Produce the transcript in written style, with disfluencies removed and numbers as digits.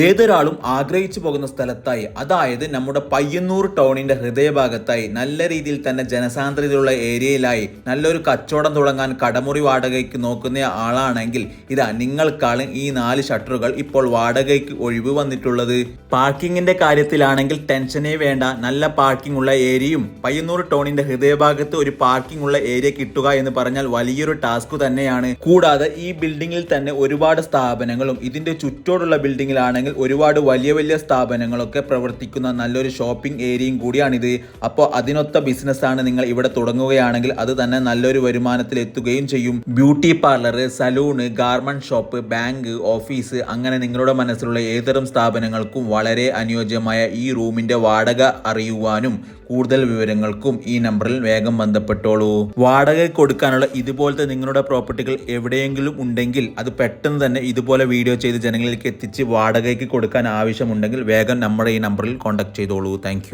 ഏതൊരാളും ആഗ്രഹിച്ചു പോകുന്ന സ്ഥലത്തായി, അതായത് നമ്മുടെ പയ്യന്നൂർ ടൗണിന്റെ ഹൃദയഭാഗത്തായി നല്ല രീതിയിൽ തന്നെ ജനസാന്ദ്രതയുള്ള ഏരിയയിലായി നല്ലൊരു കച്ചവടം തുടങ്ങാൻ കടമുറി വാടകയ്ക്ക് നോക്കുന്ന ആളാണെങ്കിൽ ഇതാ നിങ്ങൾക്കാണ് ഈ 4 ഷട്ടറുകൾ ഇപ്പോൾ വാടകയ്ക്ക് ഒഴിവ് വന്നിട്ടുള്ളത്. പാർക്കിങ്ങിന്റെ കാര്യത്തിലാണെങ്കിൽ ടെൻഷനേ വേണ്ട. നല്ല പാർക്കിംഗ് ഉള്ള ഏരിയയും പയ്യന്നൂർ ടൗണിന്റെ ഹൃദയഭാഗത്ത് ഒരു പാർക്കിംഗ് ഉള്ള ഏരിയ കിട്ടുക എന്ന് പറഞ്ഞാൽ വലിയൊരു ടാസ്ക് തന്നെയാണ്. കൂടാതെ ഈ ബിൽഡിങ്ങിൽ തന്നെ ഒരുപാട് സ്ഥാപനങ്ങളും ഇതിന്റെ ചുറ്റോടുള്ള ബിൽഡിങ്ങിലാണ് ഒരുപാട് വലിയ വലിയ സ്ഥാപനങ്ങളൊക്കെ പ്രവർത്തിക്കുന്ന നല്ലൊരു ഷോപ്പിംഗ് ഏരിയയും കൂടിയാണിത്. അപ്പോൾ അതിനൊത്ത ബിസിനസ്സാണ് നിങ്ങൾ ഇവിടെ തുടങ്ങുകയാണെങ്കിൽ അത് തന്നെ നല്ലൊരു വരുമാനത്തിൽ എത്തുകയും ചെയ്യും. Beauty parlour, salon, garment shop, bank, office, അങ്ങനെ നിങ്ങളുടെ മനസ്സിലുള്ള ഏതൊരു സ്ഥാപനങ്ങൾക്കും വളരെ അനുയോജ്യമായ ഈ റൂമിന്റെ വാടക അറിയുവാനും കൂടുതൽ വിവരങ്ങൾക്കും ഈ നമ്പറിൽ വേഗം ബന്ധപ്പെട്ടോളൂ. വാടക കൊടുക്കാനുള്ള ഇതുപോലത്തെ നിങ്ങളുടെ പ്രോപ്പർട്ടികൾ എവിടെയെങ്കിലും ഉണ്ടെങ്കിൽ അത് പെട്ടെന്ന് തന്നെ ഇതുപോലെ വീഡിയോ ചെയ്ത് ജനങ്ങളിലേക്ക് എത്തിച്ച് വാടകയ്ക്ക് കൊടുക്കാൻ ആവശ്യമുണ്ടെങ്കിൽ വേഗം നമ്മുടെ ഈ നമ്പറിൽ കോൺടാക്ട് ചെയ്തോളൂ. താങ്ക്